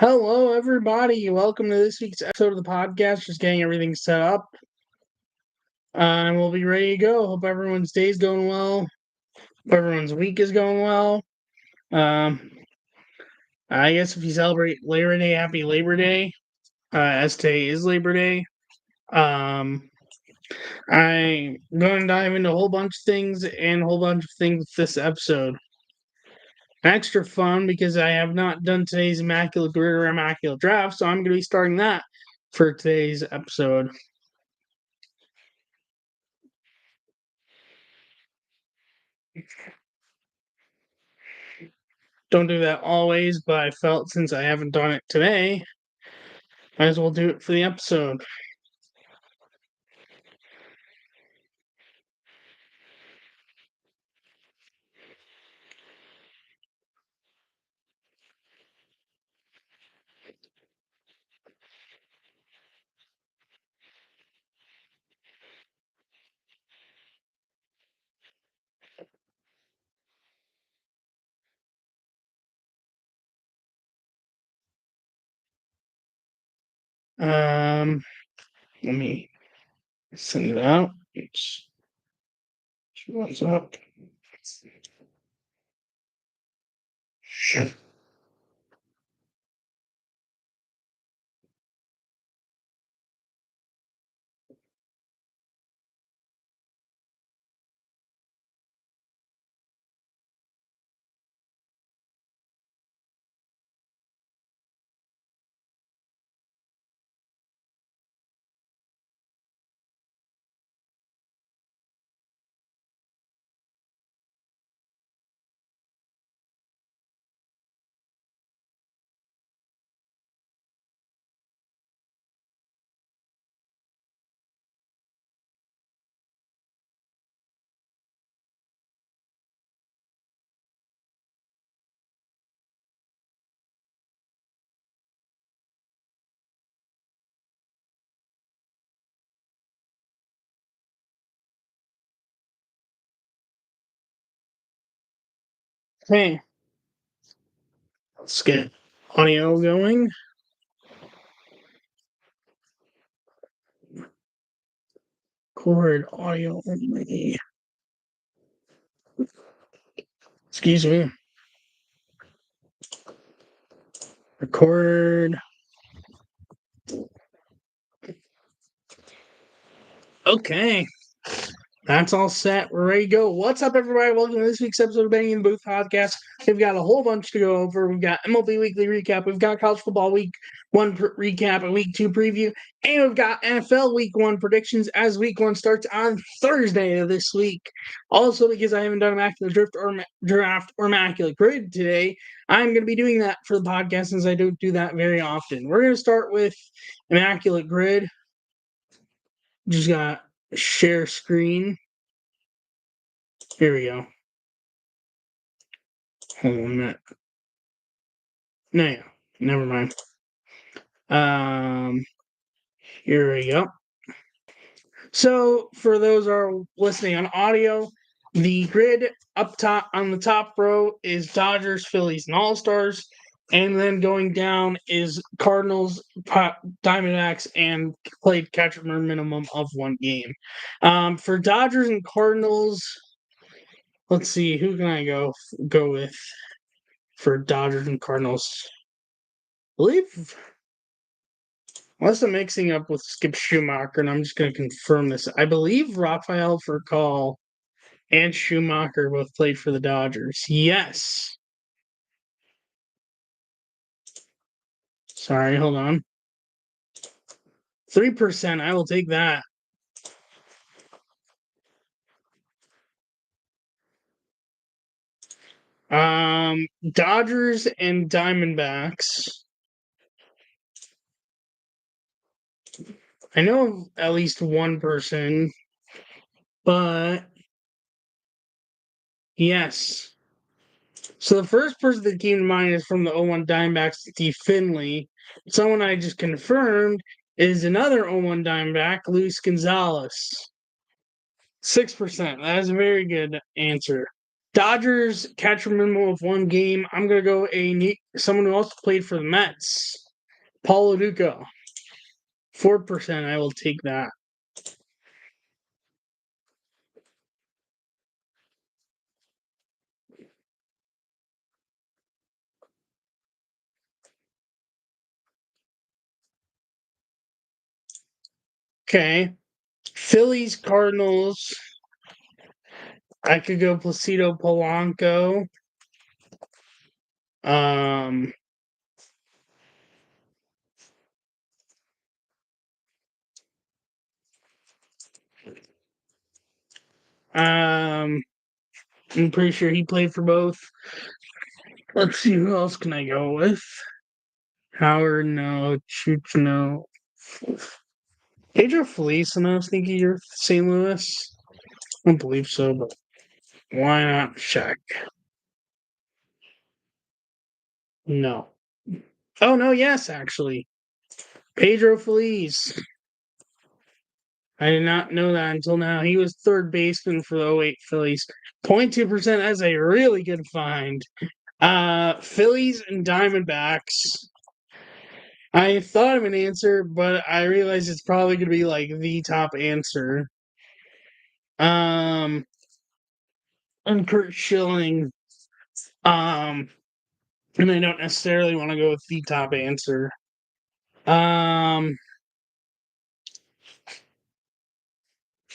Hello, everybody. Welcome to this week's episode of the podcast. Just getting everything set up. And we'll be ready to go. Hope everyone's day's going well. Hope everyone's week is going well. I guess if you celebrate Labor Day, happy Labor Day. As today is Labor Day. I'm going to dive into a whole bunch of things with this episode. Extra fun because I have not done today's Immaculate Grid or Immaculate Draft, so I'm going to be starting that for today's episode. Don't do that always, but I felt since I haven't done it today, might as well do it for the episode. Let me send it out. What's up? Sure. Hey, let's get audio going. Record audio only. Excuse me. Record. Okay. That's all set. We're ready to go. What's up, everybody? Welcome to this week's episode of Banging in the Booth podcast. We've got a whole bunch to go over. We've got MLB Weekly Recap. We've got College Football Week 1 recap and Week 2 preview. And we've got NFL Week 1 predictions as Week 1 starts on Thursday of this week. Also, because I haven't done Immaculate Draft or Immaculate Grid today, I'm going to be doing that for the podcast since I don't do that very often. We're going to start with Immaculate Grid. Just got share screen. Here we go. Hold on a minute. No, never mind. Here we go. So, for those who are listening on audio, the grid up top on the top row is Dodgers, Phillies, and All Stars, and then going down is Cardinals, Diamondbacks, and played catch a minimum of one game. For Dodgers and Cardinals, let's see, who can I go with for Dodgers and Cardinals? I believe, unless I'm mixing up with Skip Schumacher, and I'm just going to confirm this. I believe Rafael Furcal and Schumacher both played for the Dodgers. Yes. Sorry, hold on. 3%. I will take that. Dodgers and Diamondbacks. I know at least one person, but yes. So the first person that came to mind is from the 0-1 Diamondbacks, Steve Finley. Someone I just confirmed is another 0-1 Diamondback, Luis Gonzalez. 6%. That is a very good answer. Dodgers catcher minimum of 1 game. I'm going to go someone who also played for the Mets. Paul Duca. 4%. I will take that. Okay. Phillies, Cardinals. I could go Placido Polanco. Um, I'm pretty sure he played for both. Let's see, who else can I go with? Howard, no. Chooch, no. Pedro Feliz, and I was thinking you're St. Louis. I don't believe so, but why not check? No. Oh, no, yes, actually. Pedro Feliz. I did not know that until now. He was third baseman for the '08 Phillies. 0.2%, that's a really good find. Phillies and Diamondbacks. I thought of an answer, but I realized it's probably going to be like the top answer. And Kurt Schilling. And I don't necessarily want to go with the top answer. I'm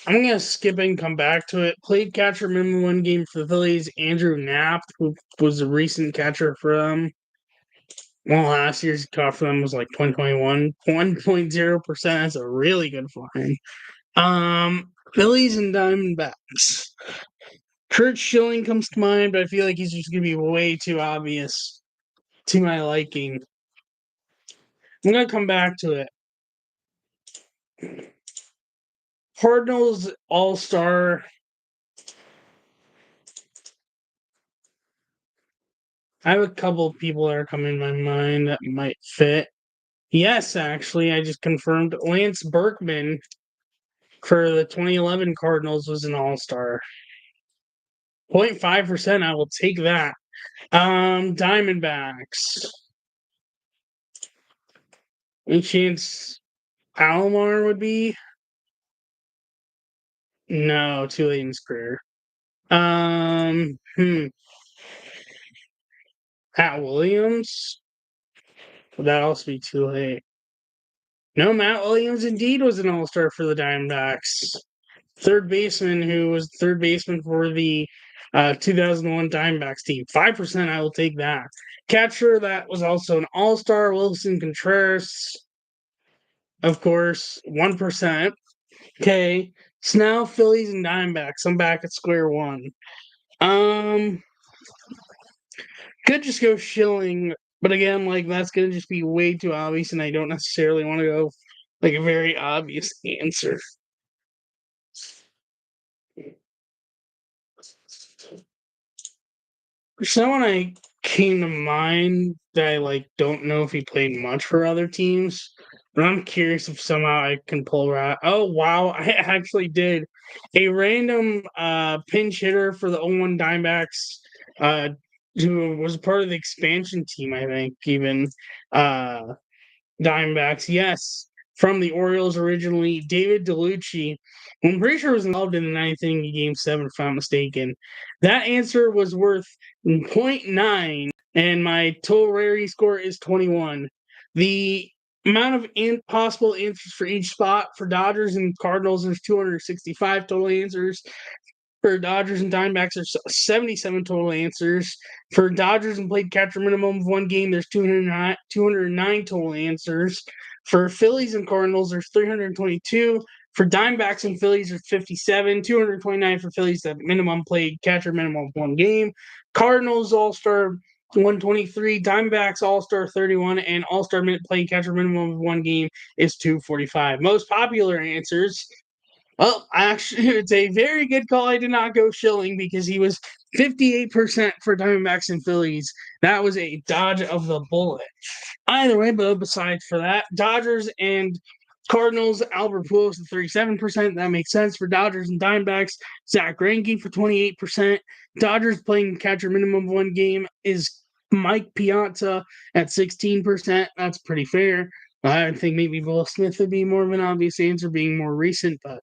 going to skip and come back to it. Played catcher minimum 1 game for the Phillies. Andrew Knapp, who was a recent catcher for them. Well, last year's caught for them was like 2021. 1.0%. That's a really good find. Phillies and Diamondbacks. Kurt Schilling comes to mind, but I feel like he's just going to be way too obvious to my liking. I'm going to come back to it. Cardinals All-Star. I have a couple of people that are coming to my mind that might fit. Yes, actually, I just confirmed Lance Berkman for the 2011 Cardinals was an All-Star. 0.5%, I will take that. Diamondbacks. Any chance Alomar would be? No, too late in his career. Pat Williams? Would that also be too late? No, Matt Williams indeed was an All-Star for the Diamondbacks. Third baseman who was third baseman for the 2001 Diamondbacks team. 5%, I will take that. Catcher that was also an All-Star, Wilson Contreras. Of course, 1%. Okay, so now Phillies and Diamondbacks. I'm back at square one. Could just go Schilling, but again, like that's gonna just be way too obvious, and I don't necessarily want to go like a very obvious answer. Someone I came to mind that I like don't know if he played much for other teams, but I'm curious if somehow I can pull right. Oh wow, I actually did. A random pinch hitter for the '01 Diamondbacks, who was part of the expansion team, I think, even Diamondbacks, yes. From the Orioles originally, David DeLucci. I'm pretty sure was involved in the ninth inning of Game 7, if I'm not mistaken. That answer was worth 0.9, and my total rarity score is 21. The amount of possible answers for each spot for Dodgers and Cardinals, there's 265 total answers. For Dodgers and Diamondbacks, there's 77 total answers. For Dodgers and played catcher minimum of 1 game, there's 209 total answers. For Phillies and Cardinals, there's 322. For Diamondbacks and Phillies, there's 57. 229 for Phillies that minimum played catcher minimum of 1 game. Cardinals All-Star 123, Diamondbacks All-Star 31, and All-Star played catcher minimum of 1 game is 245. Most popular answers. Well, actually, it's a very good call. I did not go Schilling because he was 58% for Diamondbacks and Phillies. That was a dodge of the bullet. Either way, but besides for that, Dodgers and Cardinals, Albert Pujols at 37%. That makes sense for Dodgers and Diamondbacks. Zach Greinke for 28%. Dodgers playing catcher minimum of 1 game is Mike Piazza at 16%. That's pretty fair. I think maybe Will Smith would be more of an obvious answer, being more recent, but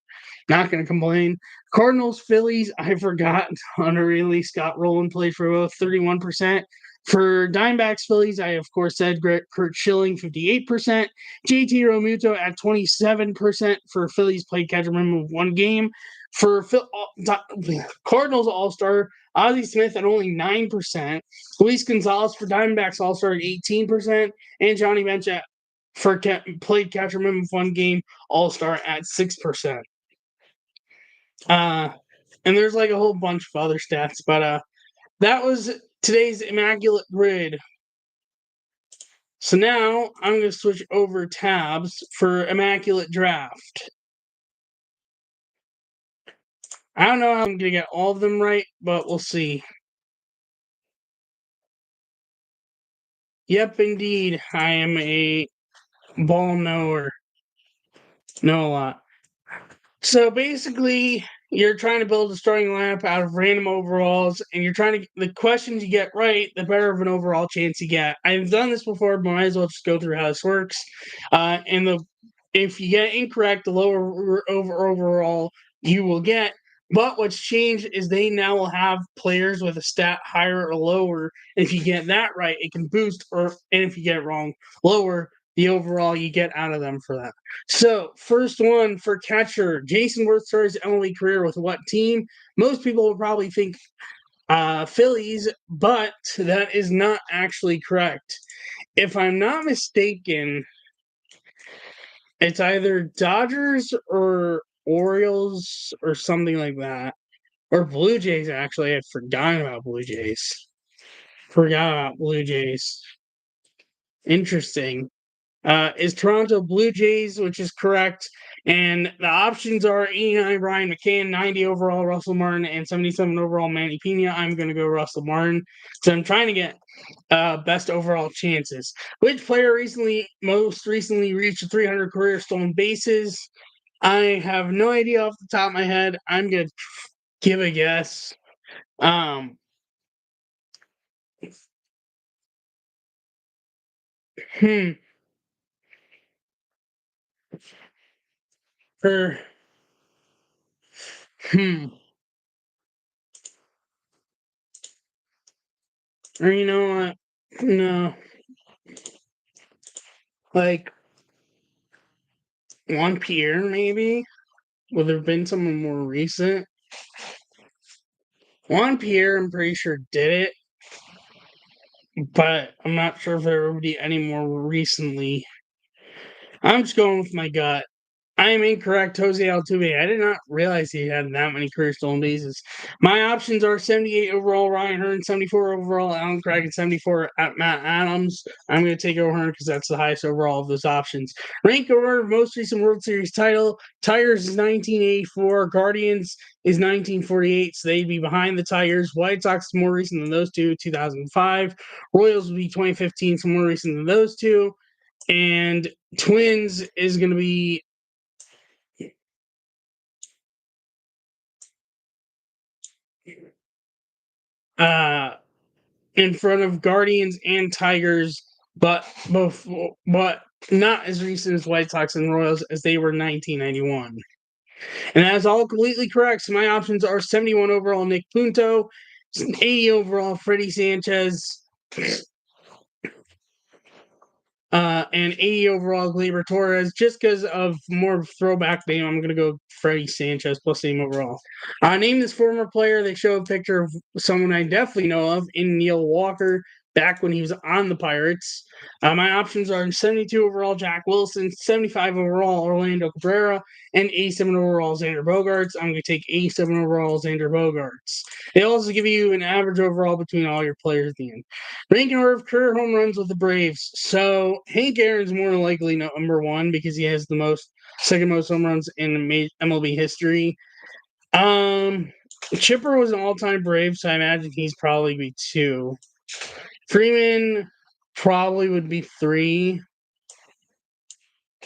not going to complain. Cardinals, Phillies, I forgot. Unreally, Scott Rowland played for both 31%. For Diamondbacks, Phillies, I of course said Kurt Schilling, 58%. JT Realmuto at 27% for Phillies played catcher minimum of 1 game. For Cardinals All-Star, Ozzie Smith at only 9%. Luis Gonzalez for Diamondbacks All-Star at 18%. And Johnny Bench played catcher minimum of 1 game All-Star at 6%. And there's like a whole bunch of other stats, but that was today's Immaculate Grid. So now I'm going to switch over tabs for Immaculate Draft. I don't know how I'm going to get all of them right, but we'll see. Yep, indeed. I am a ball knower. Know a lot. So basically, you're trying to build a starting lineup out of random overalls, and you're trying to the questions you get right, the better of an overall chance you get. I've done this before, but might as well just go through how this works. If you get incorrect, the lower overall you will get. But what's changed is they now will have players with a stat higher or lower. If you get that right, it can boost, and if you get it wrong, lower the overall you get out of them for that. So, first one for catcher, Jason Worth started his MLB career with what team? Most people will probably think Phillies, but that is not actually correct. If I'm not mistaken, it's either Dodgers or Orioles or something like that. Or Blue Jays, actually. I forgot about Blue Jays. Interesting. Is Toronto Blue Jays, which is correct. And the options are 89 Brian McCann, 90 overall Russell Martin, and 77 overall Manny Pena. I'm going to go Russell Martin. So I'm trying to get best overall chances. Which player most recently reached 300 career stolen bases? I have no idea off the top of my head. I'm going to give a guess. Or, or you know what? No. Like, Juan Pierre, maybe? Would there have been someone more recent? Juan Pierre, I'm pretty sure, did it. But I'm not sure if there would be any more recently. I'm just going with my gut. I am incorrect, Jose Altuve. I did not realize he had that many career stolen bases. My options are 78 overall Ryan Hearn, 74 overall Alan Craig, and 74 at Matt Adams. I'm going to take O'Hearn because that's the highest overall of those options. Rank order of most recent World Series title. Tigers is 1984. Guardians is 1948, so they'd be behind the Tigers. White Sox is more recent than those two, 2005. Royals would be 2015, so more recent than those two. And Twins is going to be in front of Guardians and Tigers, but not as recent as White Sox and Royals, as they were 1991. And that's all completely correct. So my options are 71 overall Nick Punto, 80 overall Freddie Sanchez, and 80 overall Gleyber Torres. Just because of more throwback name, I'm going to go Freddie Sanchez plus name overall. Name this former player. They show a picture of someone I definitely know of in Neil Walker back when he was on the Pirates. My options are 72 overall Jack Wilson, 75 overall Orlando Cabrera, and 87 overall Xander Bogaerts. I'm going to take 87 overall Xander Bogaerts. They also give you an average overall between all your players at the end. Ranking order of career home runs with the Braves. So Hank Aaron's more likely number one because he has the second most home runs in MLB history. Chipper was an all-time Brave, so I imagine he's probably be 2. Freeman probably would be 3.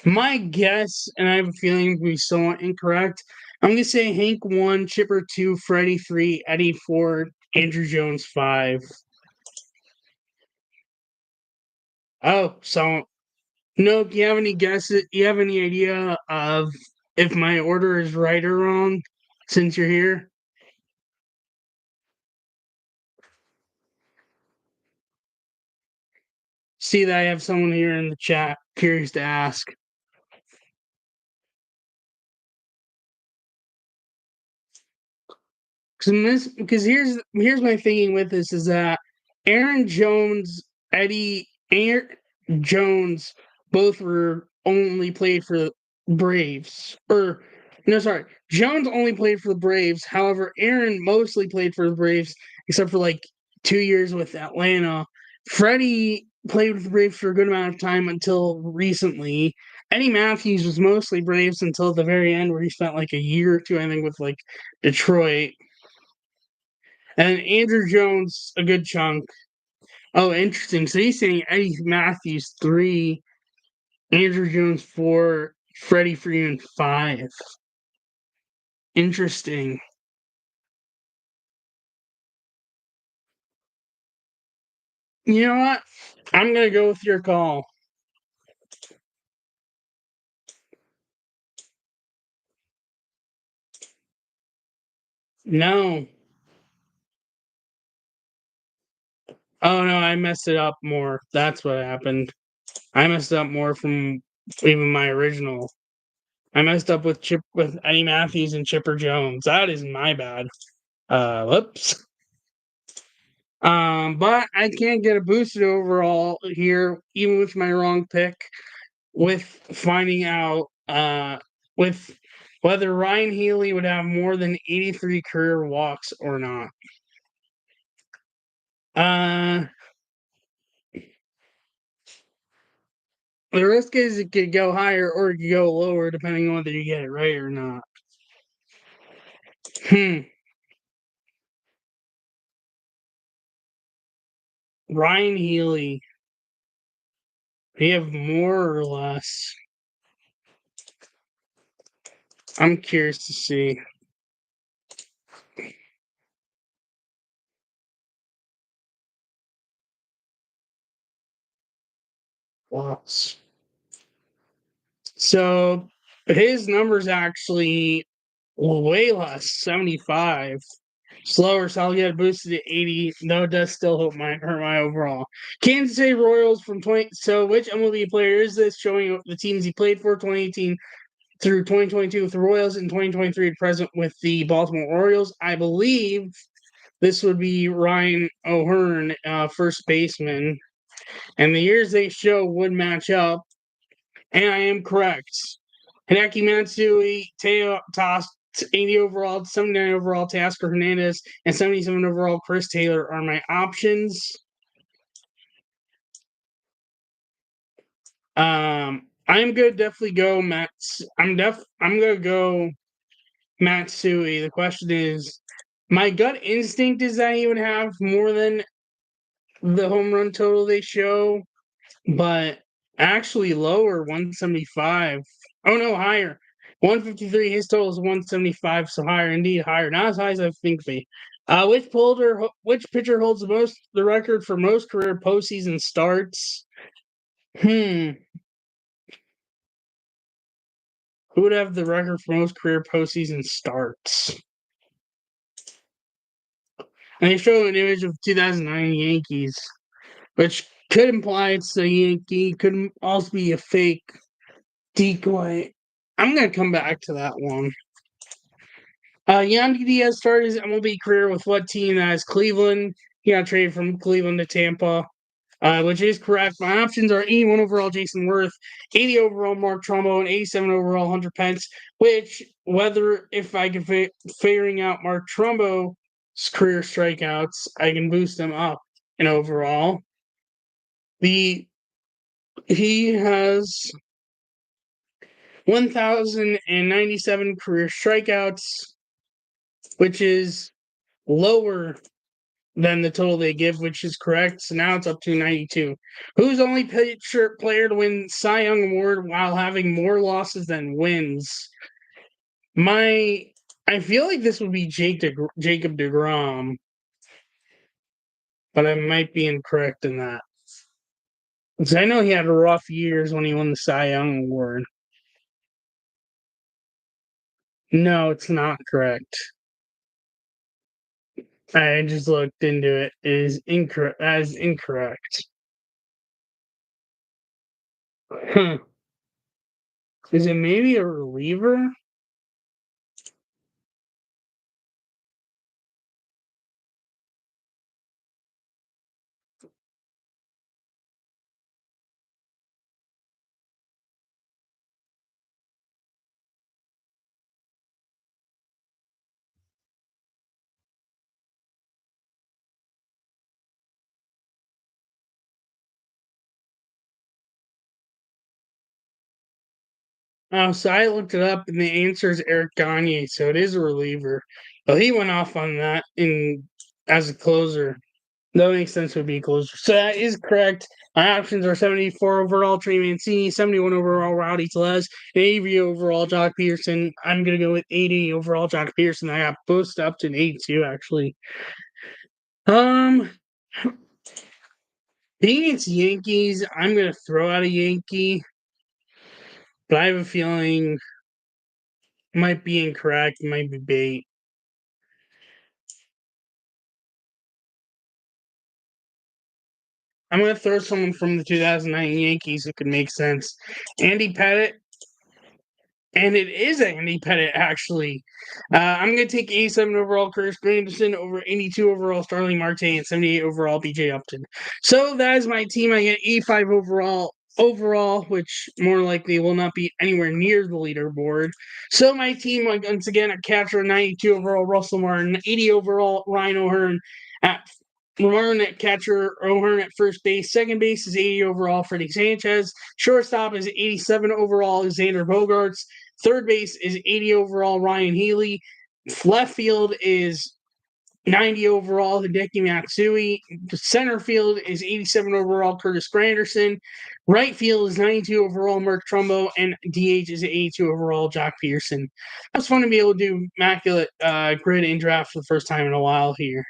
My guess, and I have a feeling it would be somewhat incorrect, I'm going to say Hank 1, Chipper 2, Freddie 3, Eddie 4, Andrew Jones 5. Oh, so no, do you have any guesses? You have any idea of if my order is right or wrong since you're here? See that I have someone here in the chat curious to ask. Because here's my thinking with this is that Aaron Jones, Aaron Jones, both were only played for the Braves. Or no, sorry, Jones only played for the Braves. However, Aaron mostly played for the Braves, except for like 2 years with Atlanta. Freddie played with the Braves for a good amount of time until recently. Eddie Matthews was mostly Braves until the very end, where he spent like a year or two, I think, with like Detroit. And Andrew Jones, a good chunk. Oh, interesting. So he's saying Eddie Matthews 3, Andrew Jones 4, Freddie Freeman 5. Interesting. You know what? I'm going to go with your call. No. Oh, no, I messed it up more. That's what happened. I messed up more from even my original. I messed up with Eddie Matthews and Chipper Jones. That is my bad. Whoops. But I can't get a boosted overall here, even with my wrong pick, with finding out with whether Ryan Healy would have more than 83 career walks or not. The risk is it could go higher or it could go lower depending on whether you get it right or not. Ryan Healy. Do you have more or less? I'm curious to see. Walks. So his numbers actually way less, 75. Slower, so I'll get it boosted to 80. No, it does still hurt my overall. Kansas City Royals from 20. So, which MLB player is this showing the teams he played for 2018 through 2022 with the Royals and 2023 to present with the Baltimore Orioles? I believe this would be Ryan O'Hearn, first baseman. And the years they show would match up. And I am correct. Hideki Matsui, Teo Toss, 80 overall, 79 overall, Teoscar Hernandez, and 77 overall, Chris Taylor are my options. I'm gonna definitely go I'm gonna go Matsui. The question is, my gut instinct is that he would have more than the home run total they show, but actually lower, 175. Oh no, higher. 153. His total is 175, so higher, indeed higher. Not as high as I think be. Which pitcher holds the record for most career postseason starts? Who would have the record for most career postseason starts? And they show an image of 2009 Yankees, which could imply it's a Yankee, could also be a fake decoy. I'm gonna come back to that one. Yandy Diaz started his MLB career with what team? That is Cleveland. He got traded from Cleveland to Tampa, which is correct. My options are 81 overall Jason Worth, 80 overall Mark Trumbo, and 87 overall Hunter Pence. Which, if I can figuring out Mark Trumbo's career strikeouts, I can boost them up in overall. He has 1,097 career strikeouts, which is lower than the total they give, which is correct. So now it's up to 92. Who's the only player to win Cy Young Award while having more losses than wins? I feel like this would be Jacob deGrom. but I might be incorrect in that. Because I know he had rough years when he won the Cy Young Award. No, it's not correct. I just looked into it. It is incorrect. That is incorrect. Huh. Is it maybe a reliever? Oh, so I looked it up, and the answer is Eric Gagne, so it is a reliever. Well, he went off on that in as a closer. That makes sense. Would be a closer. So that is correct. My options are 74 overall Trey Mancini, 71 overall Rowdy Tellez, and 80 overall Jock Peterson. I'm gonna go with 80 overall Jock Peterson. I got boosted up to an 82 actually. Um, being it's Yankees, I'm gonna throw out a Yankee, but I have a feeling it might be incorrect. It might be bait. I'm gonna throw someone from the 2009 Yankees who could make sense. Andy Pettitte, and it is Andy Pettitte actually. I'm gonna take 87 overall Curtis Granderson over 82 overall Starling Marte and 78 overall BJ Upton. So that is my team. I get 85 overall, which more likely will not be anywhere near the leaderboard. So my team, like, once again, a catcher 92 overall Russell Martin, 80 overall Ryan O'Hearn, at Martin at catcher, O'Hearn at first base. Second base is 80 overall Freddie Sanchez. Shortstop is 87 overall Xander Bogaerts. Third base is 80 overall Ryan Healy. Left field is 90 overall Hideki Matsui. Center field is 87 overall Curtis Granderson. Right field is 92 overall Mark Trumbo. And DH is 82 overall Jock Peterson. It was fun to be able to do Immaculate grid and draft for the first time in a while here.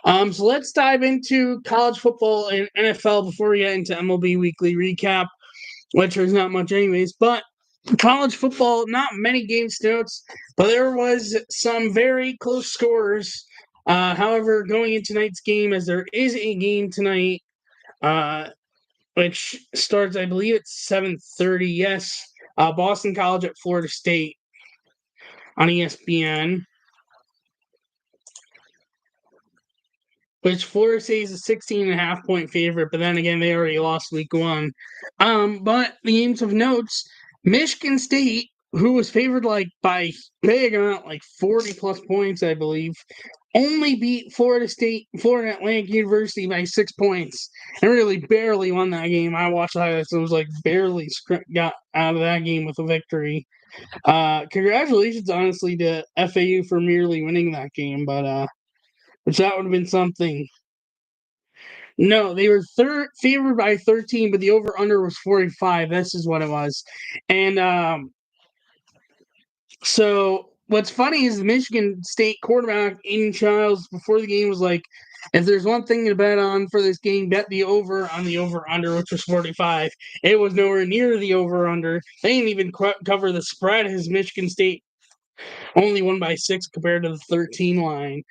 So let's dive into college football and NFL before we get into MLB weekly recap, which there's not much anyways. But college football, not many games to notes, but there was some very close scores. However, going into tonight's game, as there is a game tonight, which starts, I believe, at 7:30. Yes, Boston College at Florida State on ESPN. Which Florida State is a 16.5 point favorite, but then again, they already lost week one. But the games of notes, Michigan State, who was favored like by big amount, like 40 plus points, I believe, only beat Florida Atlantic University by 6 points, and really barely won that game. I watched the highlights; it was like barely got out of that game with a victory. Congratulations, honestly, to FAU for merely winning that game, but which that would have been something. No, they were favored by 13, but the over under was 45. This is what it was. And so what's funny is the Michigan State quarterback, Aiden Childs, before the game was like, if there's one thing to bet on for this game, bet the over on the over under, which was 45. It was nowhere near the over under. They didn't even cover the spread. His Michigan State only won by 6 compared to the 13 line.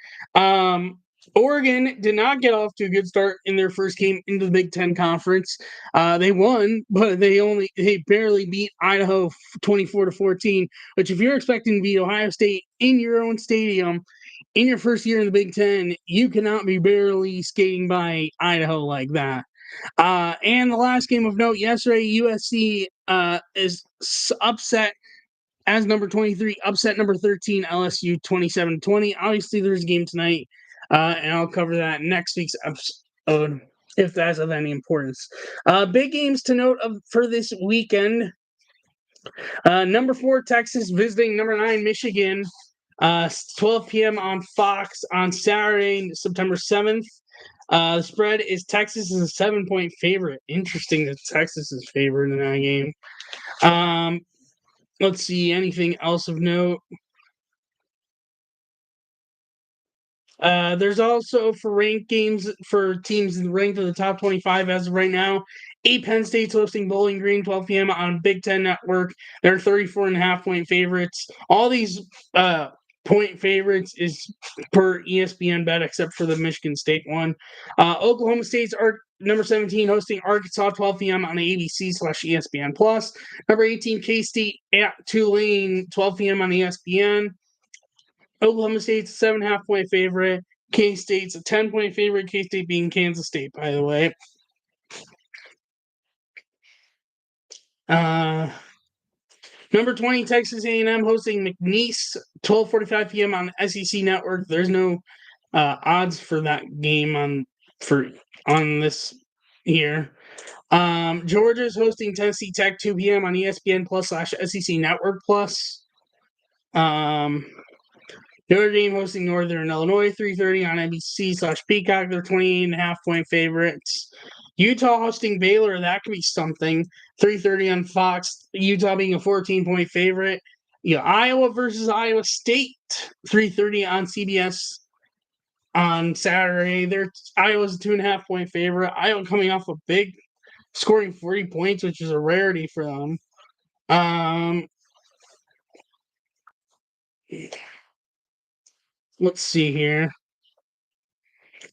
Oregon did not get off to a good start in their first game into the Big Ten Conference. They won, but they barely beat Idaho 24-14. Which, if you're expecting to beat Ohio State in your own stadium in your first year in the Big Ten, you cannot be barely skating by Idaho like that. And the last game of note yesterday, USC is upset as number 23, upset number 13, LSU 27-20. Obviously, there's a game tonight, and I'll cover that next week's episode if that's of any importance. Big games to note for this weekend. Number 4, Texas visiting number 9, Michigan. 12 p.m. on Fox on Saturday, September 7th. The spread is Texas is a 7-point favorite. Interesting that Texas is favored in that game. Let's see, anything else of note? There's also for ranked games for teams ranked in the top 25 as of right now. Penn State's hosting Bowling Green, 12 p.m. on Big Ten Network. They're 34.5-point favorites. All these point favorites is per ESPN bet, except for the Michigan State one. Oklahoma State's number 17 hosting Arkansas, 12 p.m. on ABC/ESPN Plus. Number 18 K-State at Tulane, 12 p.m. on ESPN. Oklahoma State's a 7.5-point favorite. K-State's a 10-point favorite. K-State being Kansas State, by the way. Number 20, Texas A&M hosting McNeese, 12:45 p.m. on SEC Network. There's no odds for that game on this here. Georgia's hosting Tennessee Tech, 2 p.m. on ESPN Plus/SEC Network Plus. Notre Dame hosting Northern Illinois, 3:30 on NBC/Peacock. They're 28.5-point favorites. Utah hosting Baylor, that could be something. 3:30 on Fox. Utah being a 14-point favorite. Iowa versus Iowa State, 3:30 on CBS on Saturday. Iowa's a 2.5-point favorite. Iowa coming off a big, scoring 40 points, which is a rarity for them. Let's see here.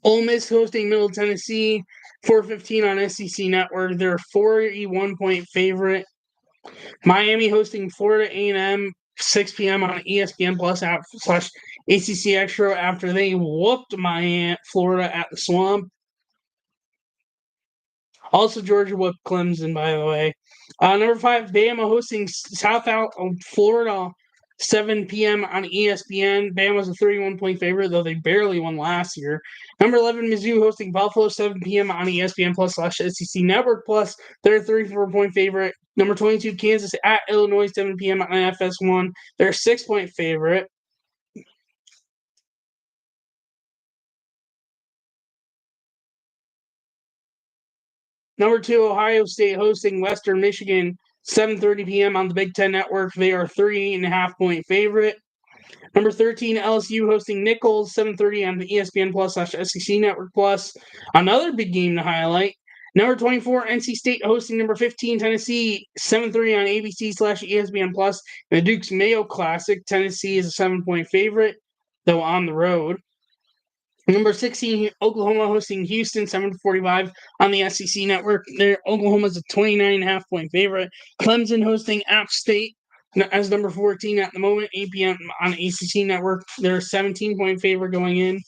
Ole Miss hosting Middle Tennessee, 4:15 on SEC Network. They're a 41-point favorite. Miami hosting Florida A&M, 6 p.m. on ESPN Plus/ACC Extra after they whooped Florida at the Swamp. Also, Georgia whooped Clemson, by the way. Number 5, Bama hosting South Florida, 7 p.m. on ESPN. Bama's a 31-point favorite, though they barely won last year. Number 11, Mizzou hosting Buffalo, 7 p.m. on ESPN Plus/SEC Network Plus. They're a 34-point favorite. Number 22, Kansas at Illinois, 7 p.m. on FS1. They're a 6-point favorite. Number 2, Ohio State hosting Western Michigan, 7:30 p.m. on the Big Ten Network. They are 38.5-point favorite. Number 13, LSU hosting Nichols, 7:30 on the ESPN Plus/SEC Network Plus. Another big game to highlight. Number 24, NC State hosting number 15, Tennessee, 7:30 on ABC/ESPN Plus. The Duke's Mayo Classic. Tennessee is a 7-point favorite, though on the road. Number 16, Oklahoma hosting Houston, 7:45 on the SEC Network. Oklahoma's a 29.5-point favorite. Clemson hosting App State as number 14 at the moment, 8 p.m. on ACC Network. They're a 17-point favorite going in.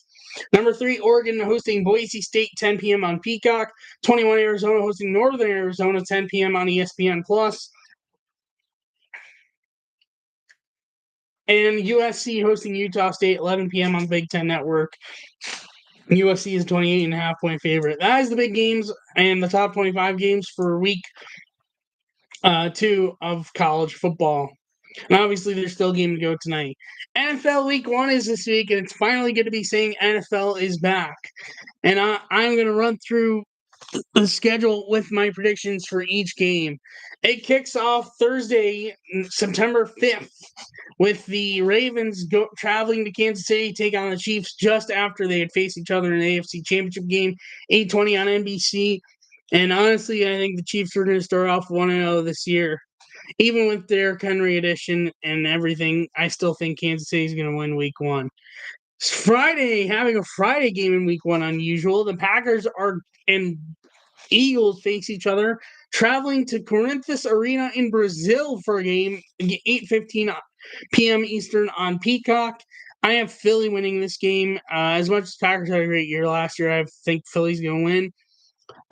Number 3, Oregon hosting Boise State, 10 p.m. on Peacock. 21, Arizona hosting Northern Arizona, 10 p.m. on ESPN Plus. And USC hosting Utah State, 11 p.m. on the Big Ten Network. USC is 28.5-point favorite. That is the big games and the top 25 games for week 2 of college football. And obviously, there's still a game to go tonight. NFL Week 1 is this week, and it's finally going to be saying NFL is back. And I'm going to run through the schedule with my predictions for each game. It kicks off Thursday, September 5th, with the Ravens traveling to Kansas City to take on the Chiefs just after they had faced each other in the AFC Championship game, 8:20 on NBC. And honestly, I think the Chiefs are going to start off 1-0 this year. Even with their Henry edition and everything, I still think Kansas City is going to win Week 1. It's Friday, having a Friday game in Week 1 unusual. The Packers and Eagles face each other, traveling to Corinthians Arena in Brazil for a game, 8:15 p.m. Eastern on Peacock. I have Philly winning this game. As much as Packers had a great year last year, I think Philly's going to win.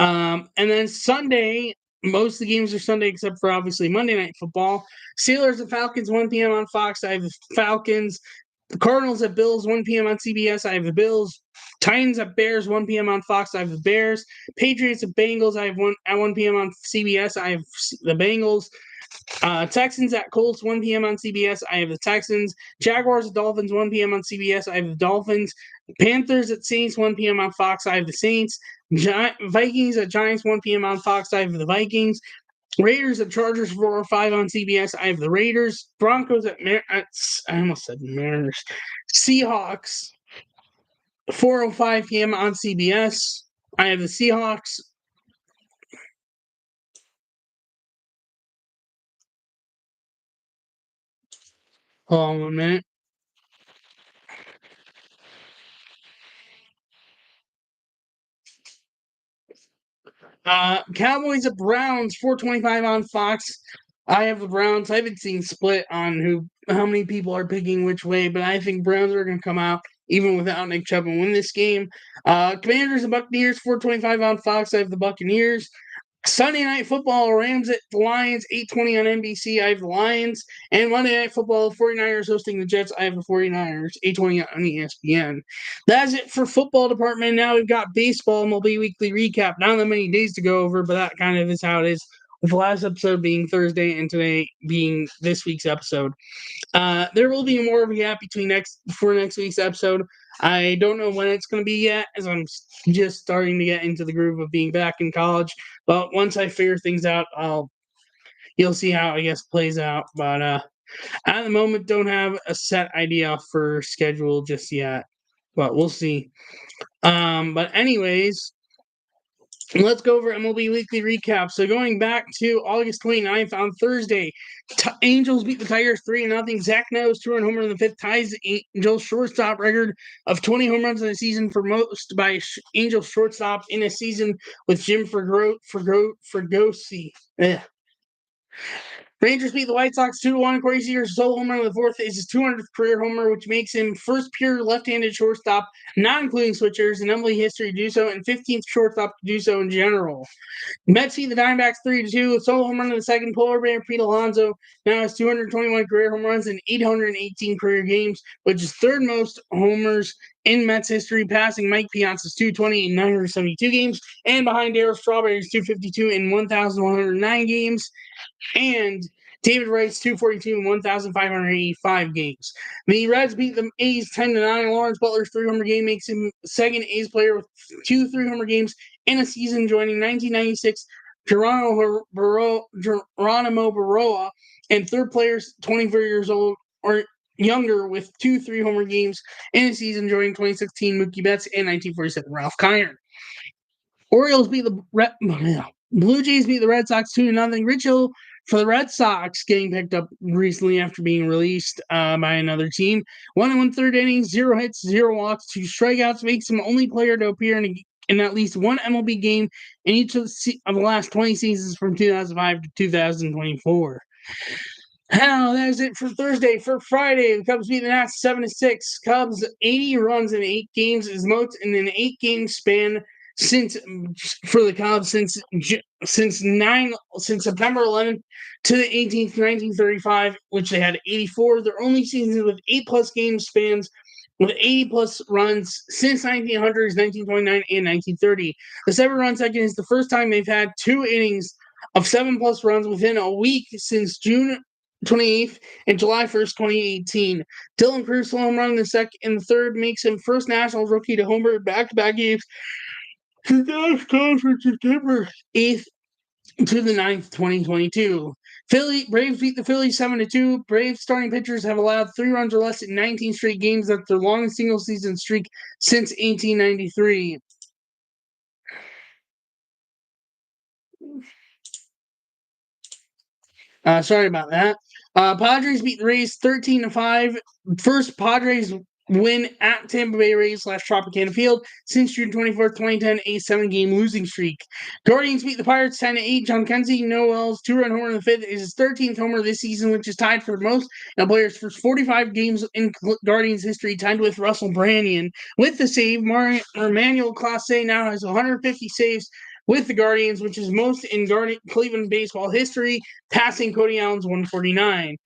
And then Sunday, most of the games are Sunday except for obviously Monday Night Football. Steelers and Falcons, 1 p.m. on Fox. I have the Falcons. The Cardinals at Bills, 1 p.m. on CBS. I have the Bills. Titans at Bears, 1 p.m. on Fox. I have the Bears. Patriots at Bengals, I have at 1 p.m. on CBS. I have the Bengals. Texans at Colts, 1 p.m. on CBS. I have the Texans. Jaguars at Dolphins, 1 p.m. on CBS. I have the Dolphins. Panthers at Saints, 1 p.m. on Fox. I have the Saints. Vikings at Giants, 1 p.m. on Fox. I have the Vikings. Raiders at Chargers 4 or 5 on CBS. I have the Raiders. Broncos at I almost said Mariners. Seahawks 4:05 p.m. on CBS. I have the Seahawks. Hold on 1 minute. Cowboys at Browns, 4:25 on Fox. I have the Browns. I haven't seen split on how many people are picking which way, but I think Browns are going to come out even without Nick Chubb and win this game. Commanders and Buccaneers, 4:25 on Fox. I have the Buccaneers. Sunday Night Football, Rams at the Lions, 8:20 on NBC. I have the Lions. And Monday Night Football, 49ers hosting the Jets. I have the 49ers, 8:20 on ESPN. That's it for football department. Now we've got baseball MLB Weekly Recap. Not that many days to go over, but that kind of is how it is, with the last episode being Thursday and today being this week's episode. There will be more of a gap for next week's episode. I don't know when it's going to be yet, as I'm just starting to get into the groove of being back in college. But once I figure things out, you'll see how I guess plays out. But at the moment, don't have a set idea for schedule just yet. But we'll see. But anyways, let's go over MLB Weekly Recap. So going back to August 29th on Thursday, Angels beat the Tigers 3-0. Zach Nettles 2-run homer in the fifth ties the Angels shortstop record of 20 home runs in a season for most by Angels shortstop in a season with Jim Fregosi. Rangers beat the White Sox 2-1. Corey Seager's solo homer in the fourth is his 200th career homer, which makes him first pure left-handed shortstop, not including switchers, in MLB history to do so, and 15th shortstop to do so in general. Mets beat the Diamondbacks 3-2. Solo home run in the second. Polar Bear Pete Alonso now has 221 career home runs in 818 career games, which is third most homers in Mets history, passing Mike Piazza's 220 in 972 games, and behind Darryl Strawberry's 252 in 1,109 games, and David Wright's 242 in 1,585 games. The Reds beat the A's 10-9. Lawrence Butler's 3-homer game makes him second A's player with 2 3-homer games in a season, joining 1996 Geronimo Baroa and third players 24 years old or younger with 2 3-homer games in a season, joining 2016 Mookie Betts and 1947 Ralph Kiner. Orioles beat the Blue Jays beat the Red Sox 2-0. Rich Hill for the Red Sox getting picked up recently after being released by another team. 1 1/3 innings, 0 hits, 0 walks, 2 strikeouts, makes him the only player to appear in at least one MLB game in each of the last 20 seasons from 2005 to 2024. Hell, that is it for Thursday. For Friday, the Cubs beat the Nats 7-6. Cubs 80 runs in 8 games is most in an 8-game span for the Cubs since September 11th to the 18th, 1935, which they had 84. Their only seasons with 8+ game spans with 80+ runs since 1900 1929 and 1930. The 7-run second is the first time they've had 2 innings of 7+ runs within a week since June 28th and July 1st, 2018. Dylan Cruz home run in the second and the third makes him first Nationals rookie to homer back-to-back games since Dallas Cubs from September 8th to the 9th, 2022. Braves beat the Phillies 7-2. Braves starting pitchers have allowed 3 runs or less in 19 straight games. That's their longest single-season streak since 1893. Sorry about that. Padres beat the Rays 13-5. First Padres win at Tampa Bay Rays / Tropicana Field since June 24th, 2010, a 7-game losing streak. Guardians beat the Pirates 10-8. John Kenzie Noel's 2-run homer in the fifth is his 13th homer this season, which is tied for the most in a player's first 45 games in Guardians history, tied with Russell Branyan. With the save, Emmanuel Clase now has 150 saves with the Guardians, which is most in Cleveland baseball history, passing Cody Allen's 149.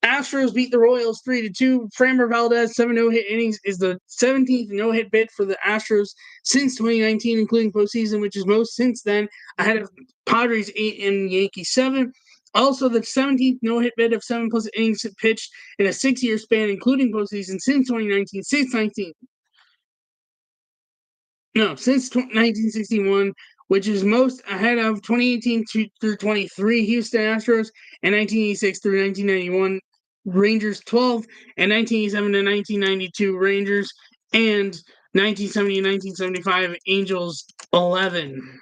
Astros beat the Royals 3-2. Framber Valdez, 7 no-hit innings, is the 17th no-hit bid for the Astros since 2019, including postseason, which is most since then, ahead of Padres 8 and Yankees 7. Also, the 17th no-hit bid of 7+ innings pitched in a 6-year span, including postseason, since 2019, since 1961, which is most ahead of 2018 through 23 Houston Astros and 1986 through 1991 Rangers 12 and 1987 to 1992 Rangers, and 1970 and 1975, Angels 11.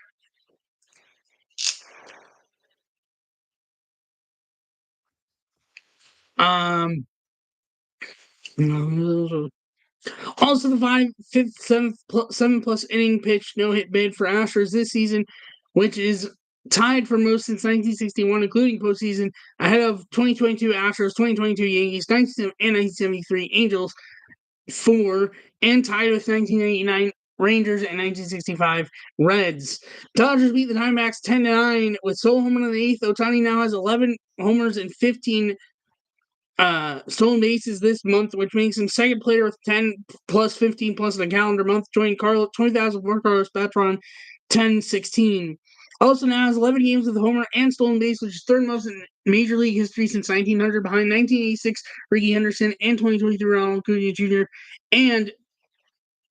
Also, the seven plus inning pitch no hit bid for Astros this season, which is tied for most since 1961, including postseason, ahead of 2022 Astros, 2022 Yankees, 1973 Angels, 4, and tied with 1989 Rangers and 1965 Reds. Dodgers beat the Diamondbacks 10-9 with solo homer in the eighth. Ohtani now has 11 homers and 15 stolen bases this month, which makes him second player with 10 plus 15 plus in a calendar month, joining 20,004 Carlos Beltran 10-16. Also now has 11 games with a homer and stolen base, which is third most in Major League history since 1900, behind 1986 Rickey Henderson and 2023 Ronald Acuna Jr. and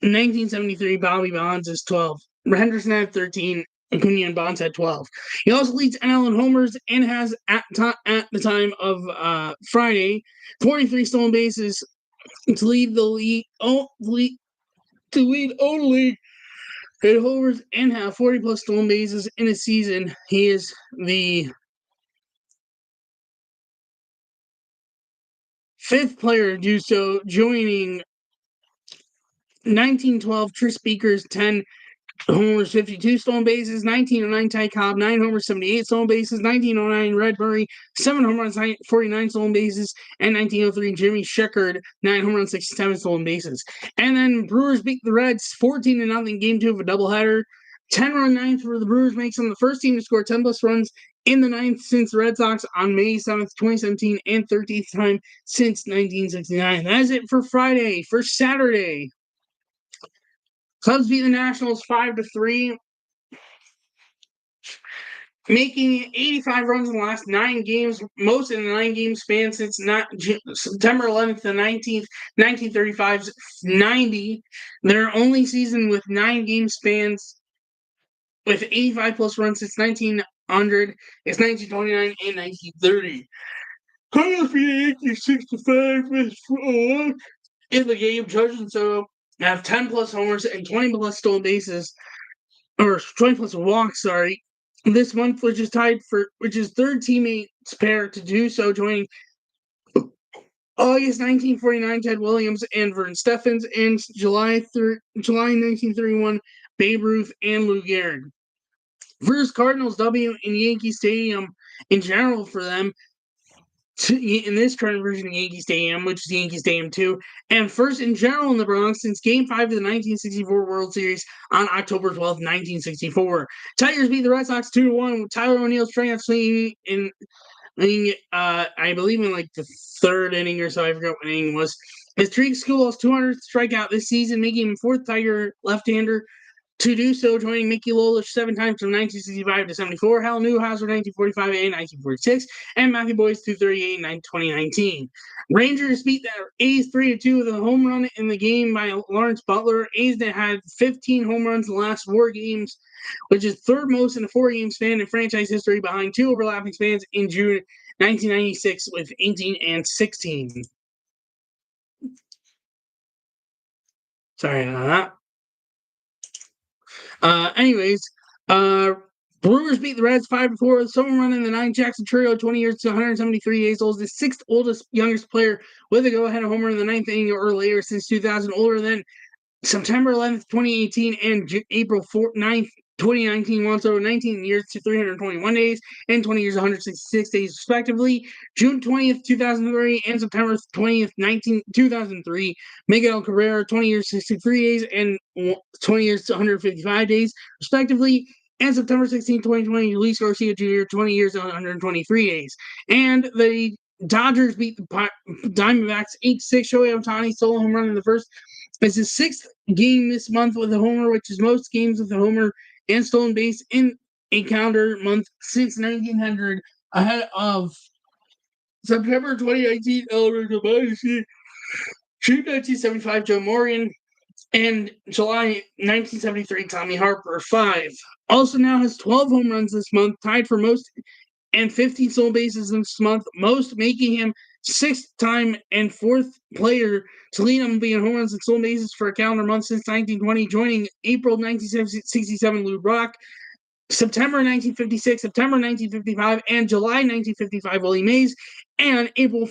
1973 Bobby Bonds is 12. Henderson had 13. Acuna and Bonds had 12. He also leads NL in homers and has, at the time of Friday, 43 stolen bases to lead the league. To lead only in homers and have 40 plus stolen bases in a season. He is the fifth player to do so, joining 1912 Tris Speaker's 10 homers, 52 stolen bases, 1909 Ty Cobb, 9 homers, 78 stolen bases, 1909 Red Murray, 7 homers, 49 stolen bases, and 1903 Jimmy Sheckard, 9 homers, 67 stolen bases. And then Brewers beat the Reds 14-0 game 2 of a doubleheader. 10-run ninth for the Brewers makes them the first team to score 10 plus runs in the ninth since the Red Sox on May 7th, 2017, and 13th time since 1969. That is it for Friday. For Saturday, Cubs beat the Nationals 5-3, making 85 runs in the last 9 games, most in the 9-game span since September 11th to 19th, 1935's 90. Their only season with 9-game spans with 85 plus runs since 1900 is 1929 and 1930. Cardinals beat the Yankees 6-5 in the game. Judge and Soto have 10 plus homers and 20 plus stolen bases, or 20 plus walks, sorry, this month, which is third teammates pair to do so, joining August 1949 Ted Williams and Vern Steffens, and July 1931 Babe Ruth and Lou Gehrig. First Cardinals W in Yankee Stadium in general for them, in this current version of Yankee Stadium, which is Yankee Stadium 2, and first in general in the Bronx since Game 5 of the 1964 World Series on October 12, 1964. Tigers beat the Red Sox 2-1 with Tyler O'Neill striking out swinging in, I believe in like the third inning or so. I forgot what inning it was. His streak school 200th strikeout this season, making him fourth Tiger left-hander to do so, joining Mickey Lolich 7 times from 1965 to 74, Hal Newhouser 1945 and 1946, and Matthew Boyce 238 in 2019. Rangers beat the A's 3-2 with a home run in the game by Lawrence Butler. A's that had 15 home runs in the last 4 games, which is third most in a 4-game span in franchise history, behind 2 overlapping spans in June 1996 with 18 and 16. Sorry about that. Brewers beat the Reds 5-4 with someone running the 9 Jackson Trio, 20 years to 173 days old, the 6th oldest, youngest player with a go-ahead homer in the 9th inning or later since 2000, older than September 11th, 2018, and April 9th, 2019, once over 19 years to 321 days and 20 years, 166 days, respectively. June 20th, 2003, and September 20th, 2003, Miguel Cabrera, 20 years, 63 days, and 20 years, 155 days, respectively. And September 16, 2020, Luis Garcia Jr., 20 years, 123 days. And the Dodgers beat the Diamondbacks 8-6. Shohei Ohtani solo home run in the first. It's his 6th game this month with a homer, which is most games with a homer and stolen base in a calendar month since 1900, ahead of September 2019 Elmer Gabasi, June 1975 Joe Morgan, and July 1973 Tommy Harper 5. Also now has 12 home runs this month, tied for most, and 15 stolen bases this month, most making him sixth time and fourth player to lead MLB in home runs and stolen bases for a calendar month since 1920, joining April 1967 Lou Brock, September 1956, September 1955, and July 1955 Willie Mays, and April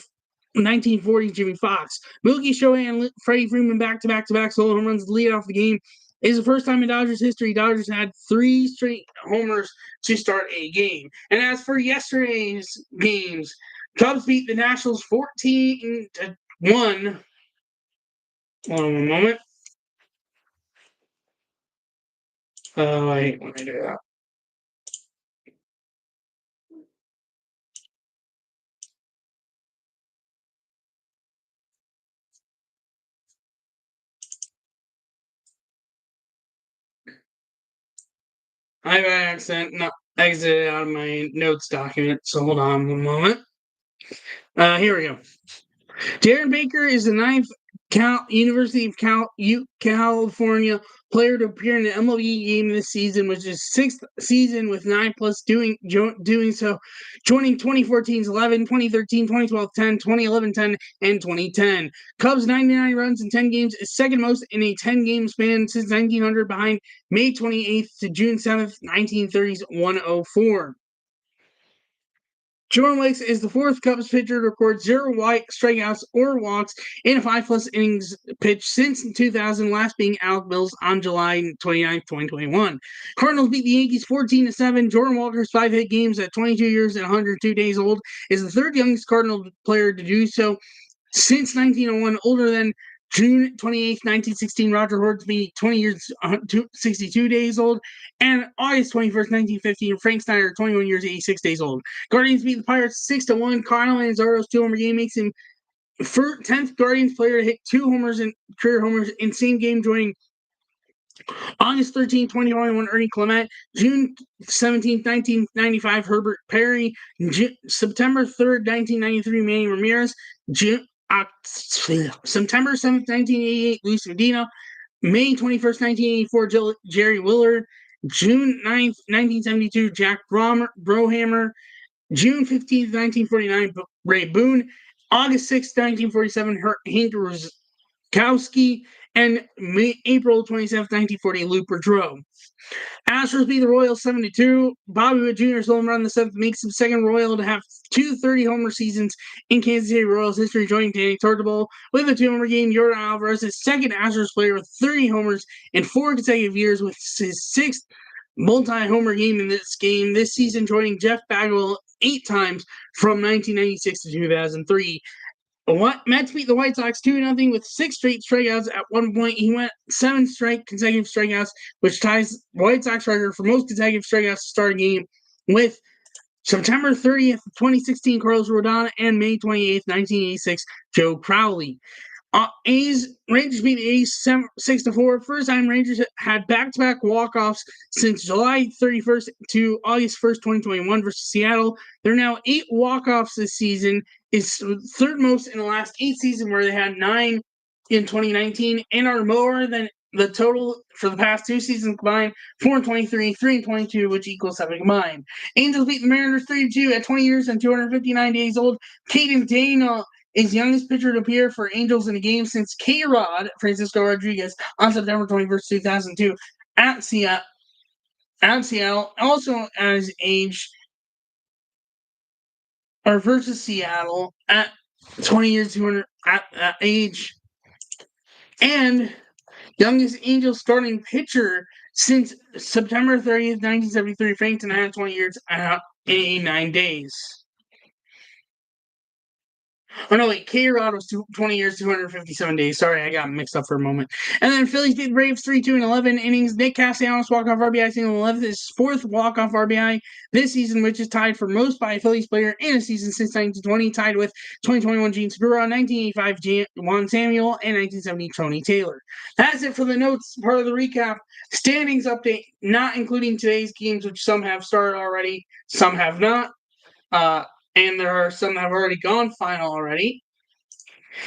1940 Jimmy Fox. Mookie Shohei and Freddie Freeman back-to-back solo home runs to lead off the game. It is the first time in Dodgers history Dodgers had 3 straight homers to start a game. And as for yesterday's games, Cubs beat the Nationals 14-1. Hold on a moment. I hate when I do that. I have exited out of my notes document, so hold on one moment. Here we go. Darren Baker is the 9th University of California player to appear in an MLB game this season, which is 6th season with 9+ doing so, joining 2014's 11, 2013, 2012, 10, 2011, 10, and 2010. Cubs 99 runs in 10 games is second most in a 10-game span since 1900, behind May 28th to June 7th, 1930's 104. Jordan Wicks is the 4th Cubs pitcher to record 0 strikeouts or walks in a 5+ innings pitch since 2000, last being Alec Mills on July 29, 2021. Cardinals beat the Yankees 14-7. Jordan Walker's 5-hit games at 22 years and 102 days old is the 3rd youngest Cardinal player to do so since 1901, older than June 28, 1916, Roger Hornsby, 20 years, 62 days old, and August 21st, 1915, Frank Snyder, 21 years, 86 days old. Guardians beat the Pirates 6-1. Kyle Manzaro's 2-homer game makes him 10th Guardians player to hit 2 career homers in same game, joining August 13, 2021, Ernie Clement, June 17, 1995, Herbert Perry, September 3rd, 1993, Manny Ramirez, September 7th, 1988, Luis Medina, May 21st, 1984, Jerry Willard, June 9th, 1972, Jack Brohammer, June 15th, 1949, Ray Boone, August 6th, 1947, Hank Ruskowski, and April 27th, 1940, Lou Pedro. Astros beat the Royals 7-2. Bobby Witt Jr.'s home run the 7th makes him second Royal to have 2 30-homer seasons in Kansas City Royals history, joining Danny Tartabull with a 2-homer game. Yordan Alvarez is second Astros player with 30 homers in 4 consecutive years, with his 6th multi-homer game in this game this season, joining Jeff Bagwell 8 times from 1996 to 2003. Mets beat the White Sox 2-0 with 6 straight strikeouts. At one point, he went 7 consecutive strikeouts, which ties White Sox record for most consecutive strikeouts to start a game, with September 30th, 2016, Carlos Rodon, and May 28th, 1986, Joe Crowley. Rangers beat the A's 6-4. First time Rangers had back-to-back walk-offs since July 31st to August 1st, 2021 versus Seattle. There are now 8 walk-offs this season. It's 3rd most in the last 8 seasons, where they had 9 in 2019, and are more than the total for the past 2 seasons combined, 4-23, 3-22, which equals 7 combined. Angels beat the Mariners 3-2 at 20 years and 259 days old. Caden Dana is youngest pitcher to appear for Angels in a game since K-Rod, Francisco Rodriguez, on September 21st, 2002, at Seattle, also at his age, or versus Seattle, at 20 years, 200, at that age. And youngest Angels starting pitcher since September 30th, 1973, Frank Tanaka, 20 years, and 89 days. Oh, no, wait. K-Rod was 20 years, 257 days. Sorry, I got mixed up for a moment. And then Phillies beat the Braves 3-2 in 11 innings. Nick Castellanos walk-off RBI single 11th, his 4th walk-off RBI this season, which is tied for most by a Phillies player in a season since 1920, tied with 2021 Gene Segura, 1985 Juan Samuel, and 1970 Tony Taylor. That's it for the notes, part of the recap. Standings update, not including today's games, which some have started already, some have not. And there are some that have already gone final already.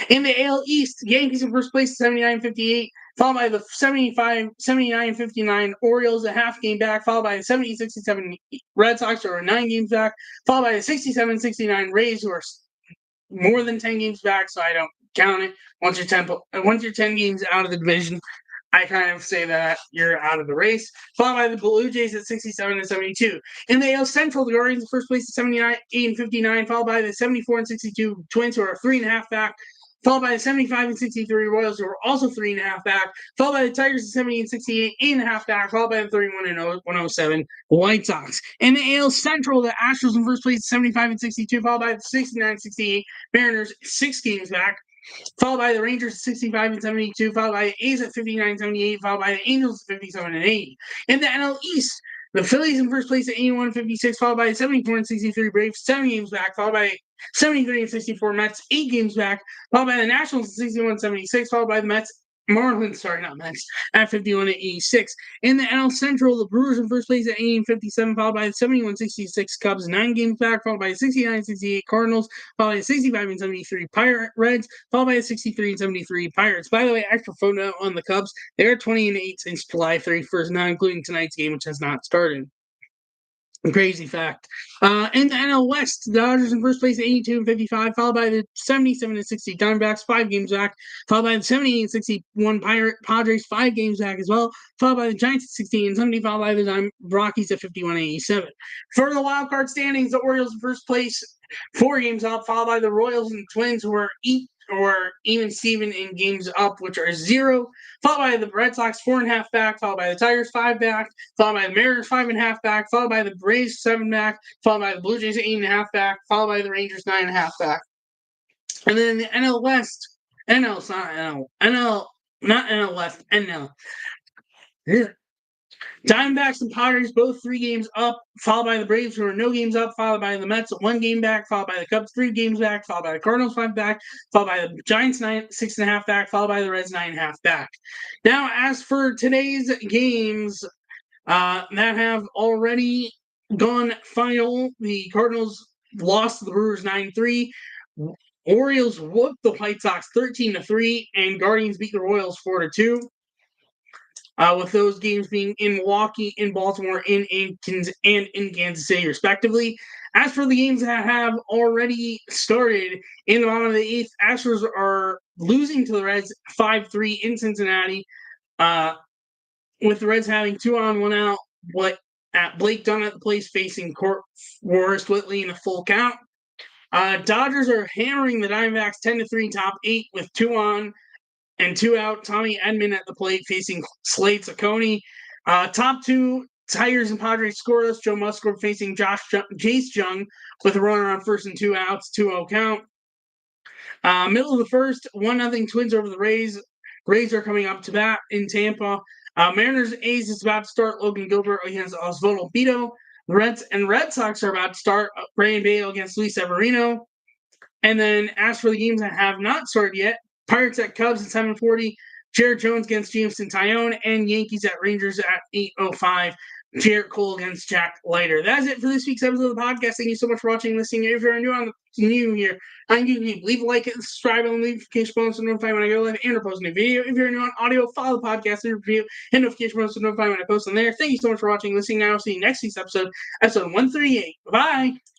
In the AL East, Yankees in first place, 79-58, followed by the 79-59 Orioles, a half game back, followed by the 70-67 Red Sox, who are 9 games back, followed by the 67-69 Rays, who are more than 10 games back, so I don't count it. Once you're 10 games out of the division, I kind of say that you're out of the race. Followed by the Blue Jays at 67 and 72. In the AL Central, the Guardians in first place at 79 and 59, followed by the 74 and 62 Twins, who are 3.5 back. Followed by the 75 and 63 Royals, who are also 3.5 back. Followed by the Tigers at 70 and 68, 8.5 back. Followed by the 31 and 107 White Sox. In the AL Central, the Astros in first place at 75 and 62, followed by the 69 and 68 Mariners, 6 games back. Followed by the Rangers at 65 and 72, followed by the A's at 59 and 78, followed by the Angels at 57 and 80. In the NL East, the Phillies in first place at 81 and 56, followed by the 74 and 63 Braves, 7 games back, followed by 73 and 64 Mets, 8 games back, followed by the Nationals at 61 and 76, followed by the Marlins, at 51 and 86. In the NL Central, the Brewers in first place at 80 and 57, followed by the 71 and 66 Cubs, 9 games back, followed by the 69 and 68 Cardinals, followed by the 65 and 73 Reds, followed by the 63 and 73 Pirates. By the way, extra footnote on the Cubs, they are 20 and 8 since July 31st, not including tonight's game, which has not started. Crazy fact. In the NL West, the Dodgers in first place at 82 and 55, followed by the 77 and 60 Diamondbacks, 5 games back, followed by the 78 and 61 Padres, 5 games back as well, followed by the Giants at 16 and 70, followed by the Rockies at 51 and 87. For the wild card standings, the Orioles in first place, 4 games up, followed by the Royals and Twins, who are even Steven in games up, which are 0, followed by the Red Sox 4.5 back, followed by the Tigers 5 back, followed by the Mariners 5.5 back, followed by the Braves 7 back, followed by the Blue Jays 8.5 back, followed by the Rangers 9.5 back. And then the NL West, NL's not NL, NL, not NL West, NL. Diamondbacks and Padres both 3 games up, followed by the Braves, who are no games up, followed by the Mets 1 game back, followed by the Cubs 3 games back, followed by the Cardinals 5 back, followed by the Giants 6.5 back, followed by the Reds 9.5 back. Now, as for today's games that have already gone final, the Cardinals lost to the Brewers 9-3. Orioles whooped the White Sox 13-3, and Guardians beat the Royals 4-2. With those games being in Milwaukee, in Baltimore, in Kansas City, respectively. As for the games that have already started in the bottom of the 8th, Astros are losing to the Reds 5-3 in Cincinnati, with the Reds having 2 on, 1 out. Blake Dunn at the plate facing Forrest Whitley in a full count. Dodgers are hammering the Diamondbacks 10-3, top 8 with 2 on and 2 out. Tommy Edman at the plate facing Slade Ciccone. Top 2, Tigers and Padres scoreless. Joe Musgrove facing Jace Jung with a runner on first and 2 outs, 2-0 count. Middle of the first, 1-0 Twins over the Rays. Rays are coming up to bat in Tampa. Mariners A's is about to start. Logan Gilbert against Osvaldo Bido. Reds and Red Sox are about to start. Brandon Bale against Luis Severino. And then as for the games that have not started yet, Pirates at Cubs at 7:40, Jared Jones against Jameson Taillon, and Yankees at Rangers at 8:05, Jarrett Cole against Jack Leiter. That's it for this week's episode of the podcast. Thank you so much for watching and listening. If you're new here on YouTube, leave a like and subscribe and notification bells to notify when I go live and or post a new video. If you're new on audio, follow the podcast and review and notification bells to notify when I post on there. Thank you so much for watching and listening. Now I'll see you next week's episode 138. Bye-bye.